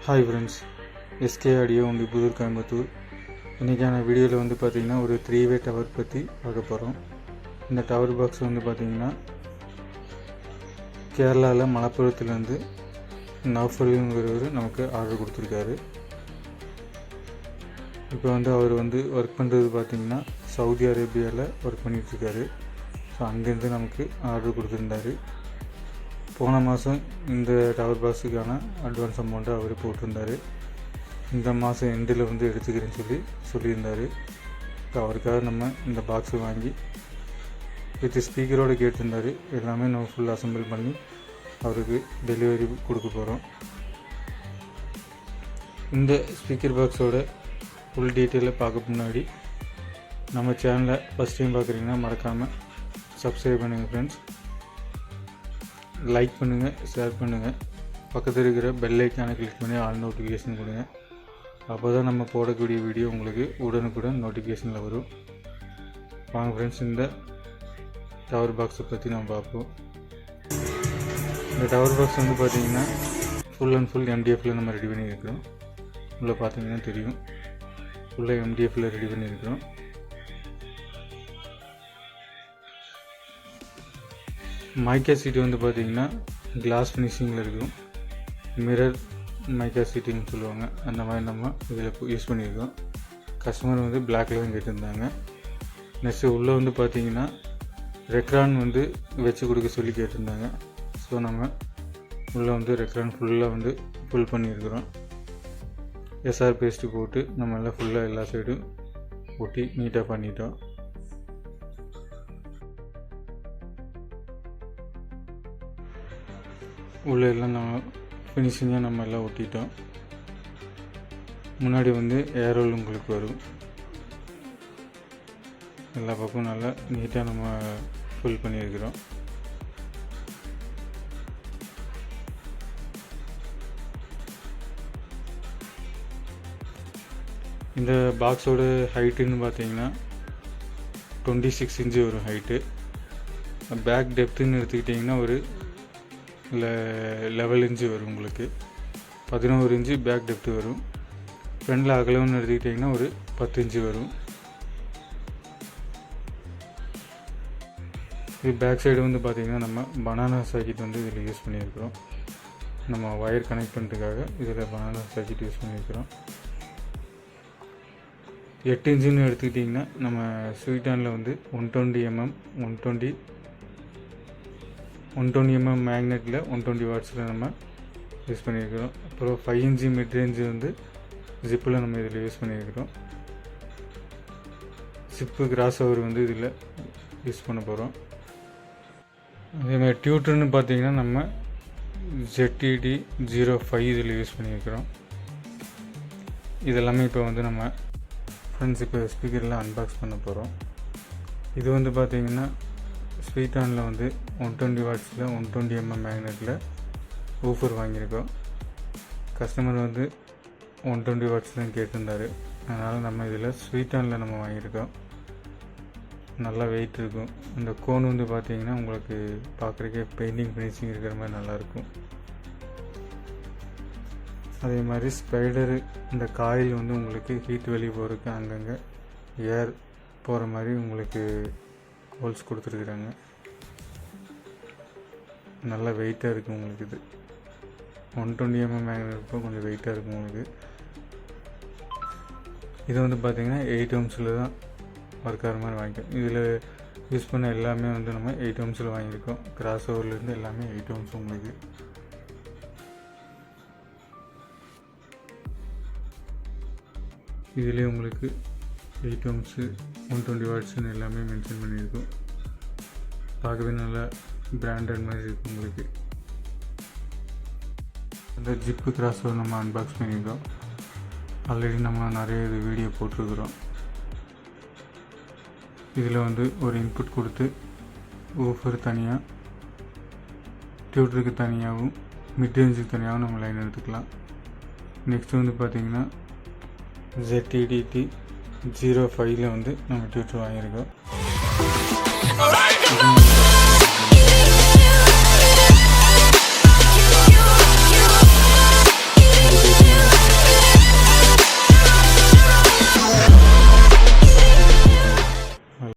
Hi friends, SK audio உங்கள் புதூர் கோயம்புத்தூர். இன்றைக்கான வீடியோவில் வந்து பார்த்திங்கன்னா ஒரு 3-வே டவர் பற்றி பார்க்க போகிறோம். இந்த டவர் பாக்ஸ் வந்து பார்த்திங்கன்னா கேரளாவில் மலப்புரத்துலேருந்து நௌஃபலுங்கிறவர் நமக்கு ஆர்டர் கொடுத்துருக்காரு. இப்போ வந்து அவர் வந்து ஒர்க் பண்ணுறது பார்த்திங்கன்னா சவுதி அரேபியாவில் ஒர்க் பண்ணிகிட்ருக்காரு. ஸோ அங்கேருந்து நமக்கு ஆர்டர் கொடுத்துருந்தாரு. போன மாதம் இந்த டவர் பாக்ஸுக்கான அட்வான்ஸ் அமௌண்ட்டை அவர் போட்டிருந்தார். இந்த மாதம் எண்டில் வந்து எடுத்துக்கிறேன்னு சொல்லியிருந்தார். இப்போ அவருக்காக நம்ம இந்த பாக்ஸை வாங்கி வித் ஸ்பீக்கரோடு கேட்டிருந்தார். எல்லாமே நம்ம ஃபுல் அசம்பிள் பண்ணி அவருக்கு டெலிவரி கொடுக்க போகிறோம். இந்த ஸ்பீக்கர் பாக்ஸோட ஃபுல் டீட்டெயிலை பார்க்க முன்னாடி நம்ம சேனலை ஃபஸ்ட் டைம் பார்க்குறீங்கன்னா மறக்காமல் சப்ஸ்கிரைப் பண்ணுங்கள் ஃப்ரெண்ட்ஸ். லைக் பண்ணுங்கள், ஷேர் பண்ணுங்கள், பக்கத்தில் இருக்கிற பெல் ஐக்கானை கிளிக் பண்ணி ஆல் நோட்டிஃபிகேஷன் கொடுங்க. அப்போ தான் நம்ம போடக்கூடிய வீடியோ உங்களுக்கு உடனுக்குடன் நோட்டிஃபிகேஷனில் வரும். வாங்க ஃப்ரெண்ட்ஸ், இந்த டவர் பாக்ஸை பற்றி நம்ம பார்ப்போம். இந்த டவர் பாக்ஸ் வந்து பார்த்திங்கன்னா ஃபுல் அண்ட் ஃபுல் MDFில் நம்ம ரெடி பண்ணியிருக்கிறோம். உள்ளே பார்த்தீங்கன்னா தெரியும், ஃபுல்லாக MDFில் ரெடி பண்ணியிருக்கிறோம். மைக்கா சீட்டு வந்து பார்த்திங்கன்னா கிளாஸ் ஃபினிஷிங்கில் இருக்கும். மிரர் மைக்கா சீட்டுன்னு சொல்லுவாங்க. அந்த மாதிரி நம்ம இதில் யூஸ் பண்ணியிருக்கோம். கஸ்டமர் வந்து பிளாக்கில் தான் கேட்டிருந்தாங்க. நெக்ஸ்ட்டு உள்ளே வந்து பார்த்திங்கன்னா ரெக்ரான் வந்து வச்சு கொடுக்க சொல்லி கேட்டிருந்தாங்க. ஸோ நம்ம உள்ளே வந்து ரெக்ரான் ஃபுல்லாக வந்து ஃபுல் பண்ணியிருக்கிறோம். SR பேஸ்ட்டு போட்டு நம்ம எல்லாம் ஃபுல்லாக எல்லா சைடும் ஒட்டி நீட்டாக பண்ணிட்டோம். உள்ளே எல்லாம் நம்ம ஃபினிஷிங்காக நம்ம எல்லாம் ஒட்டிட்டோம். முன்னாடி வந்து ஏரோல் உங்களுக்கு வரும். எல்லா பக்கமும் நல்லா நீட்டாக நம்ம ஃபில் பண்ணியிருக்கிறோம். இந்த பாக்ஸோட ஹைட்டுன்னு பார்த்தீங்கன்னா 26 இன்ச்சு வரும் ஹைட்டு. பேக் டெப்த்துன்னு எடுத்துக்கிட்டிங்கன்னா ஒரு 11 இன்ச்சு வரும். உங்களுக்கு 11 இன்ச்சு பேக் டெப்த்து வரும். ஃப்ரண்டில் அகலம்னு எடுத்துக்கிட்டிங்கன்னா ஒரு 10 இன்ச்சு வரும். இது பேக் சைடு வந்து பார்த்திங்கன்னா நம்ம பனானா சாக்கெட் வந்து இதில் யூஸ் பண்ணியிருக்கிறோம். நம்ம ஒயர் கனெக்ட் பண்ணுறதுக்காக இதில் பனானா சாக்கெட் யூஸ் பண்ணியிருக்கிறோம். 8 இன்ச்சுன்னு எடுத்துக்கிட்டிங்கன்னா நம்ம ஸ்வீட்டானில் வந்து 120 mm மேக்னெட்டில் 120 வாட்ஸில் நம்ம யூஸ் பண்ணியிருக்கிறோம். அப்புறம் 5 இன்ச்சு மிட் ரேஞ்சு வந்து ஜிப்பில் நம்ம இதில் யூஸ் பண்ணியிருக்கிறோம். ஜிப்பு கிராஸ் ஓவர் வந்து இதில் யூஸ் பண்ண போகிறோம். அதேமாதிரி டியூட்டர்னு பார்த்திங்கன்னா நம்ம ZTD05 இதில் யூஸ் பண்ணியிருக்கிறோம். இதெல்லாமே இப்போ வந்து நம்ம ஃப்ரெண்ட்ஸ் இப்போ ஸ்பீக்கரில் அன்பாக்ஸ் பண்ண போகிறோம். இது வந்து பார்த்திங்கன்னா ஸ்வீட்டானில் வந்து 120 வாட்ஸில் 120 mm மேக்னெட்டில் ஊஃபர் வாங்கியிருக்கோம். கஸ்டமர் வந்து 120 வாட்ஸ் தான் கேட்டிருந்தார். அதனால் நம்ம இதில் ஸ்வீட்டானில் நம்ம வாங்கியிருக்கோம். நல்லா வெயிட் இருக்கும். இந்த கோன் வந்து பார்த்திங்கன்னா உங்களுக்கு பார்க்குறக்கே பெயிண்டிங் ஃபினிஷிங் இருக்கிற மாதிரி நல்லாயிருக்கும். அதே மாதிரி ஸ்பைடரு இந்த காயில் வந்து உங்களுக்கு ஹீட் வெளியே போகிறதுக்கு அங்கங்கே ஏர் போகிற மாதிரி உங்களுக்கு ஹோல்ஸ் கொடுத்துருக்குறாங்க. நல்லா வெயிட்டாக இருக்கும் உங்களுக்கு. இது 120 mm மேக்னெட் இருக்கும், கொஞ்சம் வெயிட்டாக இருக்கும் உங்களுக்கு. இது வந்து பார்த்திங்கன்னா 8 ohmஸில் தான் ஒர்க் ஆகிற மாதிரி வாங்கிக்கோம். இதில் யூஸ் பண்ண எல்லாமே வந்து நம்ம 8 ohmஸில் வாங்கியிருக்கோம். கிராஸ் ஓவர்லேருந்து எல்லாமே 8 ohms உங்களுக்கு. இதுலேயே உங்களுக்கு 8 ohms 120 wattsன்னு எல்லாமே மென்ஷன் பண்ணியிருக்கோம். பார்க்கவே நல்லா பிராண்டட் மாதிரி இருக்கும். உங்களுக்கு அந்த ஜிப்பு கிராஸர் நம்ம அன்பாக்ஸ் பண்ணியிருக்கோம். ஆல்ரெடி நம்ம நிறைய வீடியோ போட்டிருக்கிறோம். இதில் வந்து ஒரு இன்புட் கொடுத்து ஊஃபர் தனியாக, டியூட்டருக்கு தனியாகவும், மிட் ரேஞ்சுக்கு தனியாகவும் நம்ம லைன் எடுத்துக்கலாம். நெக்ஸ்ட்டு வந்து பார்த்திங்கன்னா ZTDT 05 வந்து நம்ம டியூட்டர் வாங்கியிருக்கோம்.